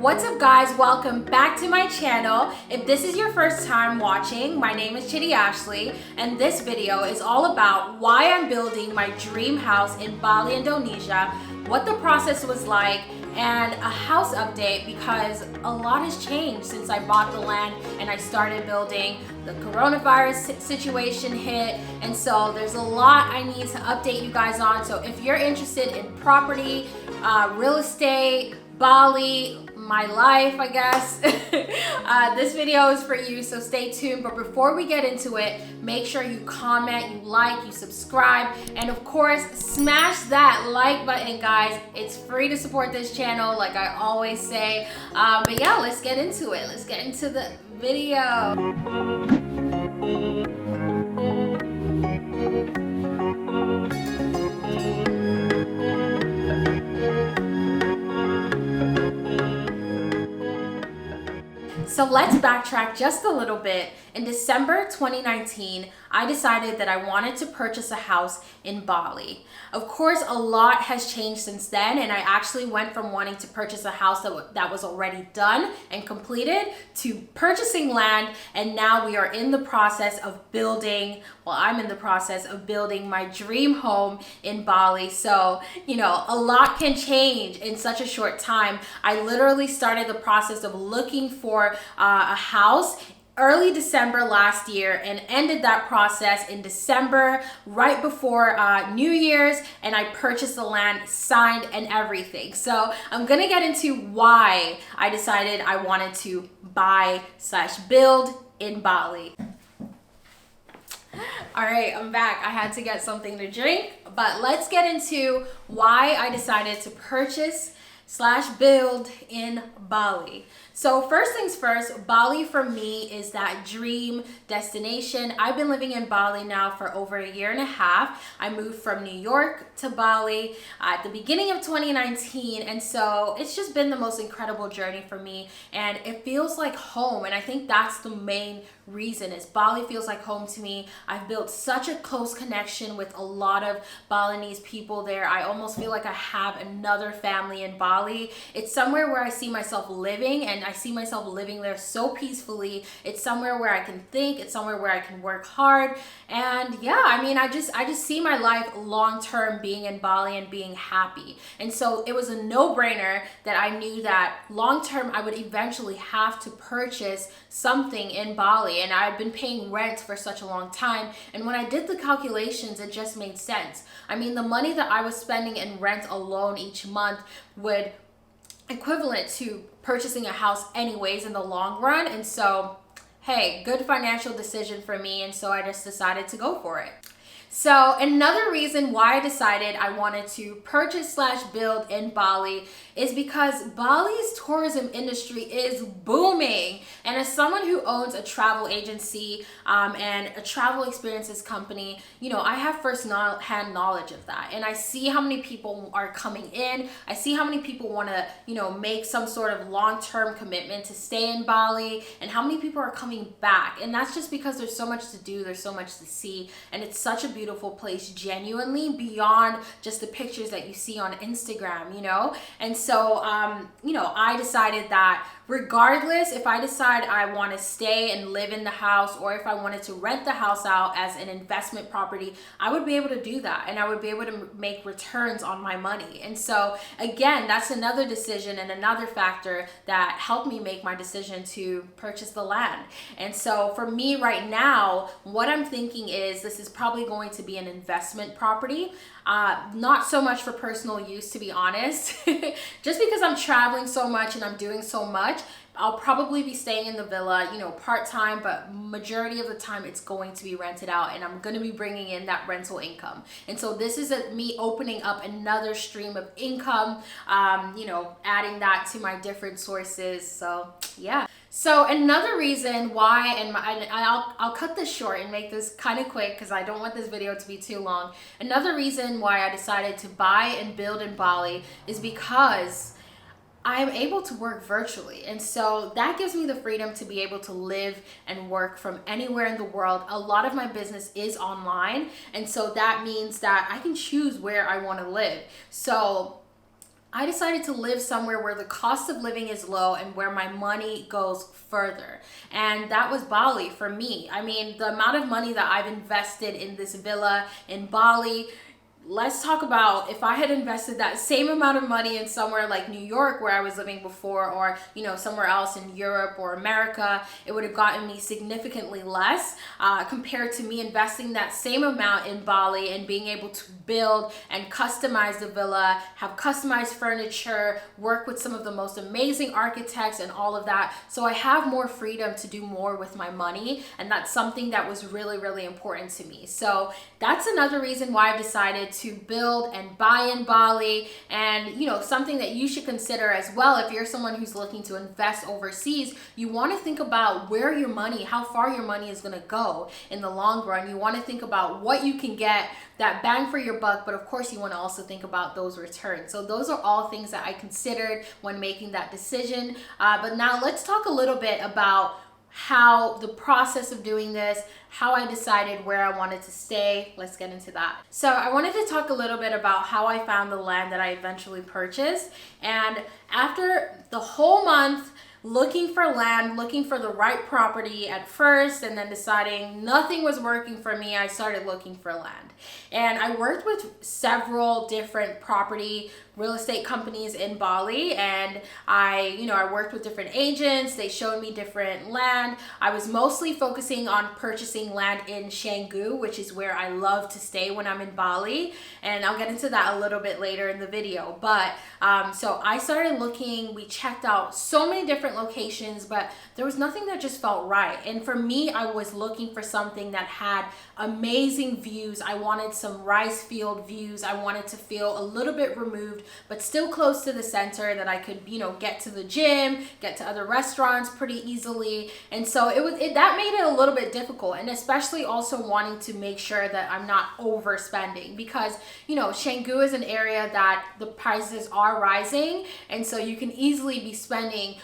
What's up guys, welcome back to my channel. If this is your first time watching, my name is Chidi Ashley and this video is all about why I'm building my dream house in Bali, Indonesia, what the process was like, and a house update because a lot has changed since I bought the land and I started building. The coronavirus situation hit, and so there's a lot I need to update you guys on. So if you're interested in property, real estate, Bali, my life, I guess, this video is for you, so stay tuned. But before we get into it, make sure you comment, you like, you subscribe, and of course, smash that like button, guys. It's free to support this channel, like I always say. But yeah, let's get into it. Let's get into the video. So let's backtrack just a little bit. In December 2019, I decided that I wanted to purchase a house in Bali. Of course, a lot has changed since then, and I actually went from wanting to purchase a house that was already done and completed to purchasing land, and now we are in the process of building, I'm in the process of building my dream home in Bali. So, a lot can change in such a short time. I literally started the process of looking for a house early December last year and ended that process in December, right before New Year's, and I purchased the land, signed, and everything. So I'm gonna get into why I decided I wanted to buy/build in Bali. All right, I'm back. I had to get something to drink, but let's get into why I decided to purchase/build in Bali. So first things first, Bali for me is that dream destination. I've been living in Bali now for over a year and a half. I moved from New York to Bali at the beginning of 2019, and so it's just been the most incredible journey for me, and it feels like home. And I think that's the main reason, is Bali feels like home to me. I've built such a close connection with a lot of Balinese people there. I almost feel like I have another family in Bali. It's somewhere where I see myself living, and I see myself living there so peacefully. It's somewhere where I can think, it's somewhere where I can work hard. And yeah, I just see my life long term being in Bali and being happy. And so it was a no-brainer that I knew that long term I would eventually have to purchase something in Bali. And I've been paying rent for such a long time. And when I did the calculations, it just made sense. The money that I was spending in rent alone each month would equivalent to purchasing a house anyways in the long run. And so, hey, good financial decision for me. And so I just decided to go for it. So another reason why I decided I wanted to purchase/build in Bali is because Bali's tourism industry is booming. And as someone who owns a travel agency and a travel experiences company, I have first-hand knowledge of that. And I see how many people are coming in. I see how many people want to, make some sort of long-term commitment to stay in Bali, and how many people are coming back. And that's just because there's so much to do, there's so much to see, and it's such a beautiful place, genuinely, beyond just the pictures that you see on Instagram, And so, I decided that regardless if I decide I want to stay and live in the house, or if I wanted to rent the house out as an investment property, I would be able to do that, and I would be able to make returns on my money. And so again, that's another decision and another factor that helped me make my decision to purchase the land. And so for me right now, what I'm thinking is this is probably going to be an investment property. Not so much for personal use, to be honest. Just because I'm traveling so much and I'm doing so much, I'll probably be staying in the villa, part-time, but majority of the time it's going to be rented out, and I'm going to be bringing in that rental income. And so this is me opening up another stream of income, adding that to my different sources. So yeah. So another reason why, and I'll cut this short and make this kind of quick because I don't want this video to be too long. Another reason why I decided to buy and build in Bali is because I'm able to work virtually. And so that gives me the freedom to be able to live and work from anywhere in the world. A lot of my business is online. And so that means that I can choose where I want to live. So I decided to live somewhere where the cost of living is low and where my money goes further. And that was Bali for me. I mean, the amount of money that I've invested in this villa in Bali, let's talk about if I had invested that same amount of money in somewhere like New York where I was living before, or somewhere else in Europe or America, it would have gotten me significantly less compared to me investing that same amount in Bali and being able to build and customize the villa, have customized furniture, work with some of the most amazing architects and all of that. So I have more freedom to do more with my money, and that's something that was really, really important to me. So that's another reason why I've decided to build and buy in Bali. And something that you should consider as well, if you're someone who's looking to invest overseas, you want to think about where your money, how far your money is going to go in the long run. You want to think about what you can get, that bang for your buck, but of course you want to also think about those returns. So those are all things that I considered when making that decision. But now let's talk a little bit about how the process of doing this, how I decided where I wanted to stay. Let's get into that. So I wanted to talk a little bit about how I found the land that I eventually purchased. And after the whole month looking for land, looking for the right property at first, and then deciding nothing was working for me, I started looking for land. And I worked with several different property real estate companies in Bali, and I worked with different agents. They showed me different land. I was mostly focusing on purchasing land in Canggu, which is where I love to stay when I'm in Bali, and I'll get into that a little bit later in the video. But so I started looking. We checked out so many different locations, but there was nothing that just felt right. And for me, I was looking for something that had amazing views. I wanted some rice field views. I wanted to feel a little bit removed, but still close to the center, that I could, get to the gym, get to other restaurants pretty easily. And so that made it a little bit difficult, and especially also wanting to make sure that I'm not overspending, because, Canggu is an area that the prices are rising, and so you can easily be spending,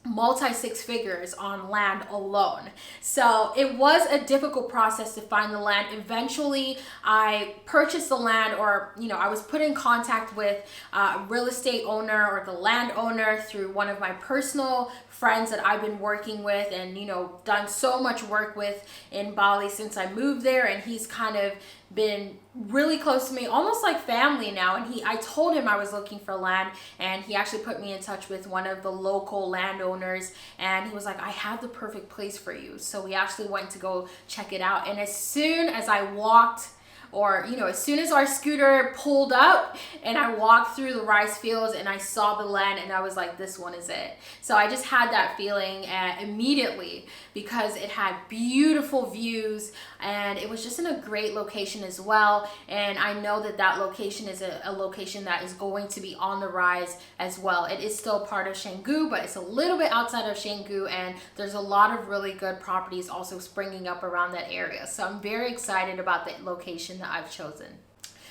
multi six figures on land alone. So it was a difficult process to find the land. Eventually I purchased the land, or I was put in contact with a real estate owner or the landowner through one of my personal friends that I've been working with and done so much work with in Bali since I moved there. And he's kind of been really close to me, almost like family now. And I told him I was looking for land, and he actually put me in touch with one of the local landowners, and he was like, I have the perfect place for you. So we actually went to go check it out. And as soon as I walked, or as soon as our scooter pulled up and I walked through the rice fields and I saw the land, and I was like, this one is it. So I just had that feeling immediately, because it had beautiful views and it was just in a great location as well. And I know that location is a location that is going to be on the rise as well. It is still part of Canggu, but it's a little bit outside of Canggu, and there's a lot of really good properties also springing up around that area. So I'm very excited about the location that I've chosen.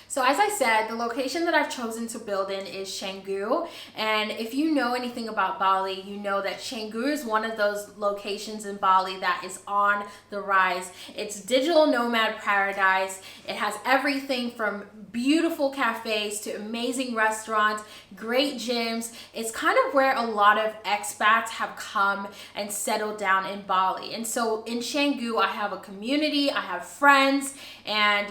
So as I said, the location that I've chosen to build in is Canggu. And if you know anything about Bali, you know that Canggu is one of those locations in Bali that is on the rise. It's digital nomad paradise. It has everything from beautiful cafes to amazing restaurants, great gyms. It's kind of where a lot of expats have come and settled down in Bali. And so in Canggu, I have a community, I have friends, and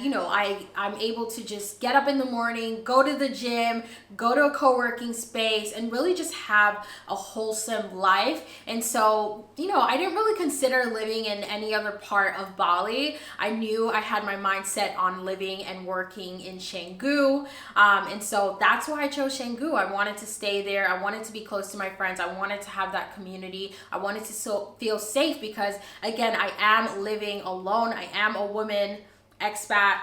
I'm able to just get up in the morning, go to the gym, go to a co-working space, and really just have a wholesome life. And so, I didn't really consider living in any other part of Bali. I knew I had my mind set on living and working in Canggu. And so that's why I chose Canggu. I wanted to stay there. I wanted to be close to my friends. I wanted to have that community. I wanted to feel safe, because again, I am living alone. I am a woman expat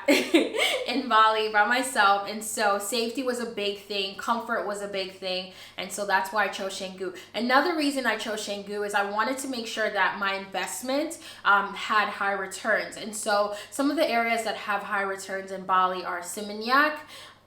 in Bali by myself, and so safety was a big thing, comfort was a big thing, and so that's why I chose Canggu. Another reason I chose Canggu is I wanted to make sure that my investment had high returns. And so some of the areas that have high returns in Bali are Seminyak,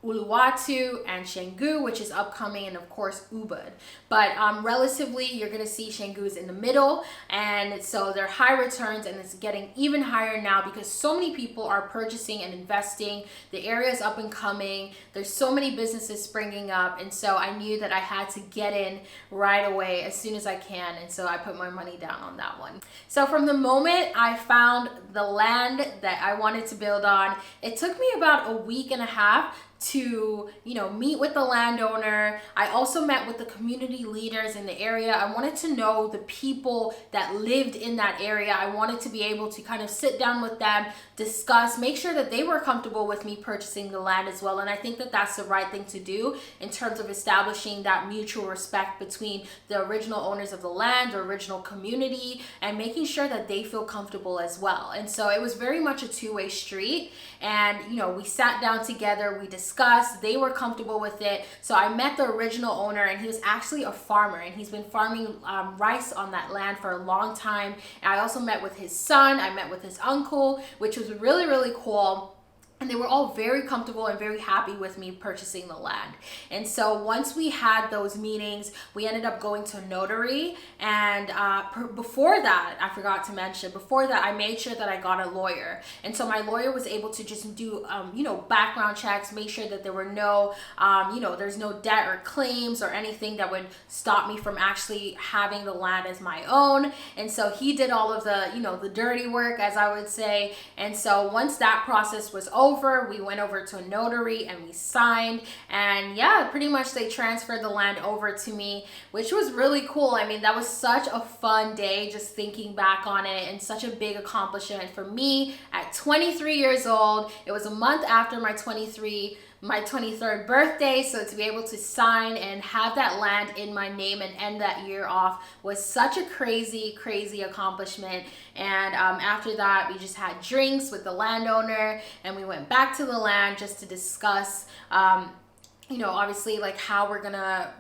Uluwatu and Canggu, which is upcoming, and of course Ubud. But relatively, you're gonna see Canggu's in the middle, and so they're high returns, and it's getting even higher now because so many people are purchasing and investing. The area is up and coming. There's so many businesses springing up, and so I knew that I had to get in right away as soon as I can, and so I put my money down on that one. So from the moment I found the land that I wanted to build on, it took me about a week and a half to, meet with the landowner. I also met with the community leaders in the area. I wanted to know the people that lived in that area. I wanted to be able to kind of sit down with them, discuss, make sure that they were comfortable with me purchasing the land as well. And I think that that's the right thing to do in terms of establishing that mutual respect between the original owners of the land, the original community, and making sure that they feel comfortable as well. And so it was very much a two-way street. And, we sat down together, we discussed, they were comfortable with it. So I met the original owner, and he was actually a farmer, and he's been farming rice on that land for a long time. And I also met with his son, I met with his uncle, which was really, really cool. And they were all very comfortable and very happy with me purchasing the land. And so once we had those meetings, we ended up going to a notary. And before that, I forgot to mention, before that, I made sure that I got a lawyer. And so my lawyer was able to just do, background checks, make sure that there were no, there's no debt or claims or anything that would stop me from actually having the land as my own. And so he did all of the, the dirty work, as I would say. And so once that process was over, we went over to a notary and we signed, and yeah, pretty much they transferred the land over to me, which was really cool. I mean, that was such a fun day just thinking back on it, and such a big accomplishment for me at 23 years old. It was a month after my 23rd birthday, so to be able to sign and have that land in my name and end that year off was such a crazy accomplishment. And after that, we just had drinks with the landowner, and we went back to the land just to discuss, obviously like how we're gonna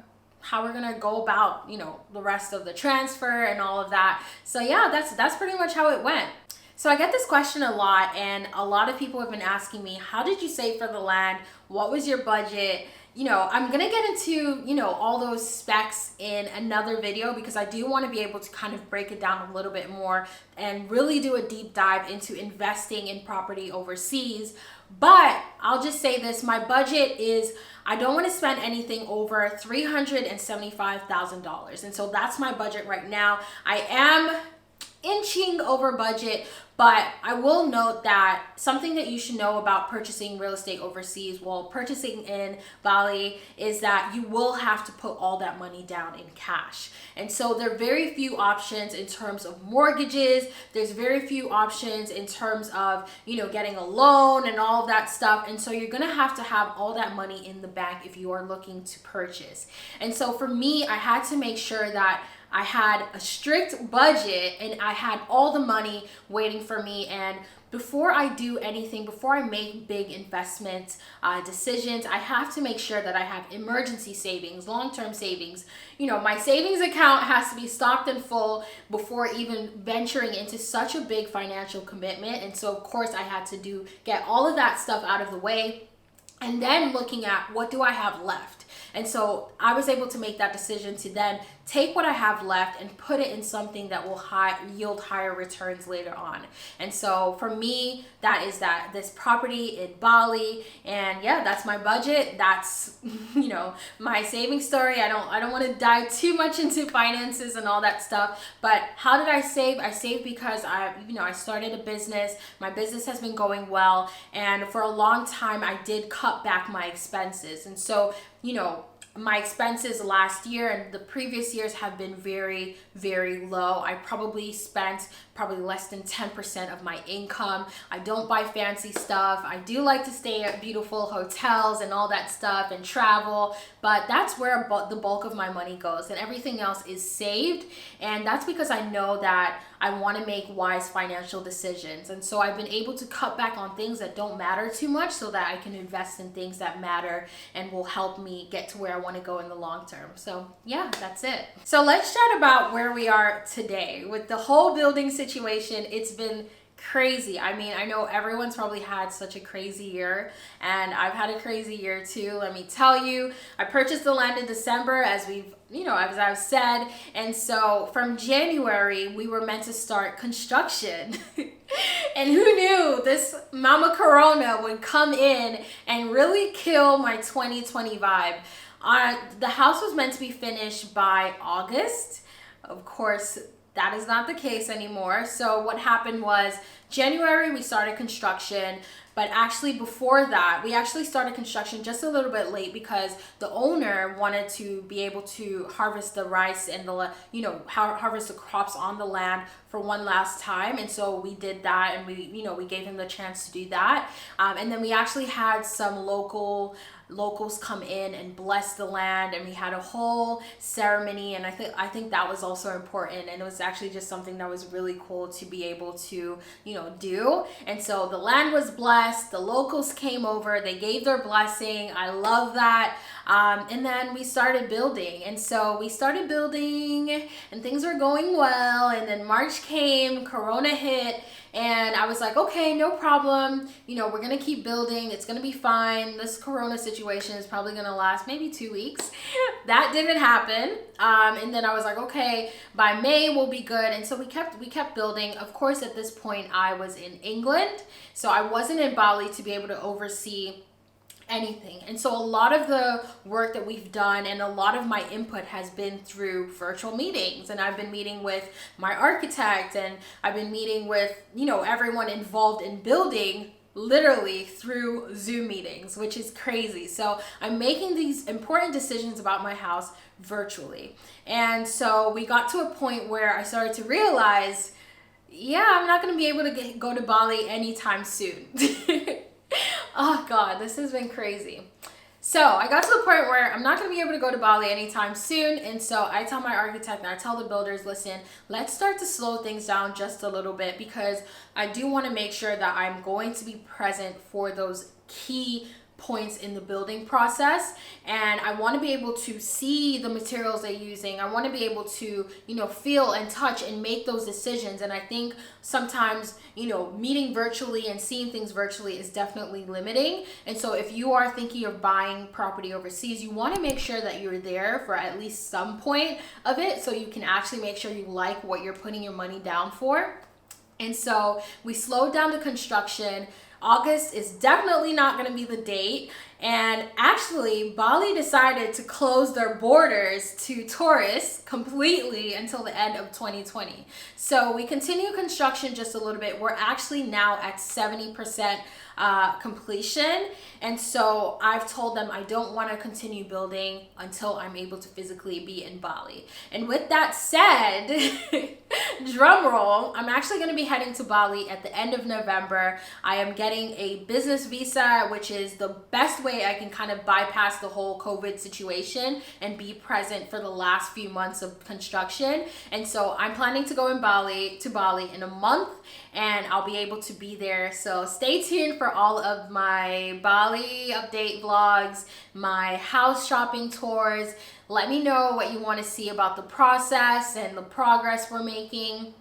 go about, the rest of the transfer and all of that. So yeah, that's pretty much how it went. So I get this question a lot, and a lot of people have been asking me, how did you save for the land? What was your budget? I'm gonna get into, all those specs in another video, because I do want to be able to kind of break it down a little bit more and really do a deep dive into investing in property overseas. But I'll just say this, my budget is, I don't want to spend anything over $375,000. And so that's my budget right now. I am inching over budget, but I will note that something that you should know about purchasing real estate overseas, purchasing in Bali, is that you will have to put all that money down in cash. And so there are very few options in terms of mortgages. There's very few options in terms of, getting a loan and all of that stuff. And so you're gonna have to have all that money in the bank if you are looking to purchase. And so for me, I had to make sure that I had a strict budget and I had all the money waiting for me. And before I do anything, before I make big investment decisions, I have to make sure that I have emergency savings, long-term savings. My savings account has to be stocked and full before even venturing into such a big financial commitment. And so of course I had to get all of that stuff out of the way, and then looking at what do I have left. And so I was able to make that decision to then take what I have left and put it in something that will yield higher returns later on. And so for me, that is this property in Bali. And yeah, that's my budget. That's, my saving story. I don't want to dive too much into finances and all that stuff. But how did I save? I saved because I started a business. My business has been going well. And for a long time, I did cut back my expenses. And so, my expenses last year and the previous years have been very, very low. I probably spent less than 10% of my income. I don't buy fancy stuff. I do like to stay at beautiful hotels and all that stuff and travel, but that's where the bulk of my money goes, and everything else is saved. And that's because I know that I want to make wise financial decisions. And so I've been able to cut back on things that don't matter too much so that I can invest in things that matter and will help me get to where I want to go in the long term. So yeah, that's it. So let's chat about where we are today with the whole building situation. It's been crazy. I mean, I know everyone's probably had such a crazy year, and I've had a crazy year too, let me tell you. I purchased the land in December, as as I've said, and so from January we were meant to start construction. And who knew this mama corona would come in and really kill my 2020 vibe. The house was meant to be finished by August. Of course, that is not the case anymore. So what happened was January we started construction, but actually before that we actually started construction just a little bit late because the owner wanted to be able to harvest the rice and harvest the crops on the land for one last time. And so we did that, and we gave him the chance to do that. And then we actually had some locals come in and bless the land, and we had a whole ceremony, and I think that was also important, and it was actually just something that was really cool to be able to do. And so the land was blessed, the locals came over, they gave their blessing. I love that. And then we started building, and so we started building and things were going well, and then March came, corona hit, and I was like, okay, no problem. We're going to keep building. It's going to be fine. This corona situation is probably going to last maybe 2 weeks. That didn't happen. And then I was like, okay, by May we'll be good. And so we kept building. Of course, at this point I was in England, so I wasn't in Bali to be able to oversee anything. And so a lot of the work that we've done and a lot of my input has been through virtual meetings, and I've been meeting with my architect, and I've been meeting with everyone involved in building literally through Zoom meetings, which is crazy. So I'm making these important decisions about my house virtually. And so we got to a point where I started to realize, yeah, I'm not going to be able to go to Bali anytime soon. Oh God, this has been crazy. So I got to the point where I'm not going to be able to go to Bali anytime soon. And so I tell my architect and I tell the builders, listen, let's start to slow things down just a little bit, because I do want to make sure that I'm going to be present for those key points in the building process, and I want to be able to see the materials they're using. I want to be able to feel and touch and make those decisions. And I think sometimes meeting virtually and seeing things virtually is definitely limiting. And so if you are thinking of buying property overseas, you want to make sure that you're there for at least some point of it, so you can actually make sure you like what you're putting your money down for. And so we slowed down the construction. August is definitely not going to be the date. And actually, Bali decided to close their borders to tourists completely until the end of 2020. So we continue construction just a little bit. We're actually now at 70% completion. And so I've told them I don't want to continue building until I'm able to physically be in Bali. And with that said, drum roll, I'm actually going to be heading to Bali at the end of November. I am getting a business visa, which is the best way I can kind of bypass the whole COVID situation and be present for the last few months of construction. And so I'm planning to go to Bali in a month, and I'll be able to be there. So stay tuned for all of my Bali update vlogs, my house shopping tours. Let me know what you want to see about the process and the progress we're making.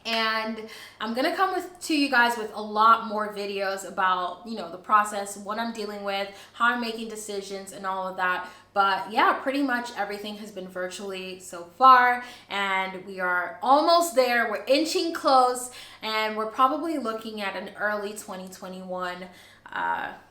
And I'm gonna come to you guys with a lot more videos about the process, what I'm dealing with, how I'm making decisions, and all of that. But yeah, pretty much everything has been virtually so far, and we are almost there. We're inching close, and we're probably looking at an early 2021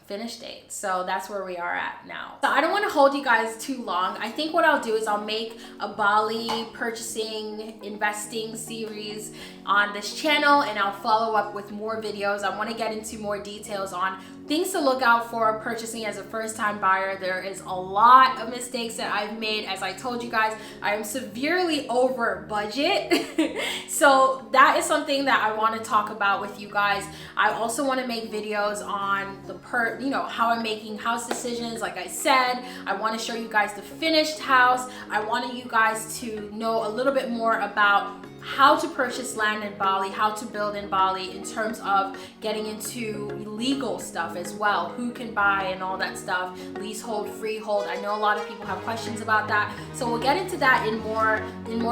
finish date. So that's where we are at now. So I don't want to hold you guys too long. I think what I'll do is I'll make a Bali purchasing, investing series on this channel, and I'll follow up with more videos. I want to get into more details on things to look out for purchasing as a first-time buyer. There is a lot of mistakes that I've made. As I told you guys, I am severely over budget. So that is something that I want to talk about with you guys. I also want to make videos on the how I'm making house decisions. Like I said, I want to show you guys the finished house. I wanted you guys to know a little bit more about how to purchase land in Bali, how to build in Bali in terms of getting into legal stuff as well, who can buy and all that stuff, leasehold, freehold. I know a lot of people have questions about that, so we'll get into that in more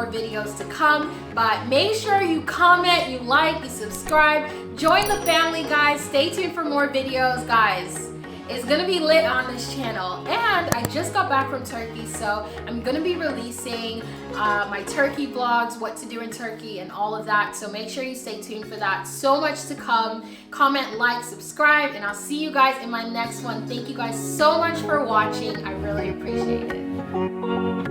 videos to come. But make sure you comment, you like, you subscribe, join the family, guys. Stay tuned for more videos, guys. It's gonna be lit on this channel. And I just got back from Turkey, so I'm gonna be releasing my Turkey vlogs, what to do in Turkey and all of that. So make sure you stay tuned for that. So much to come. Comment, like, subscribe, and I'll see you guys in my next one. Thank you guys so much for watching. I really appreciate it.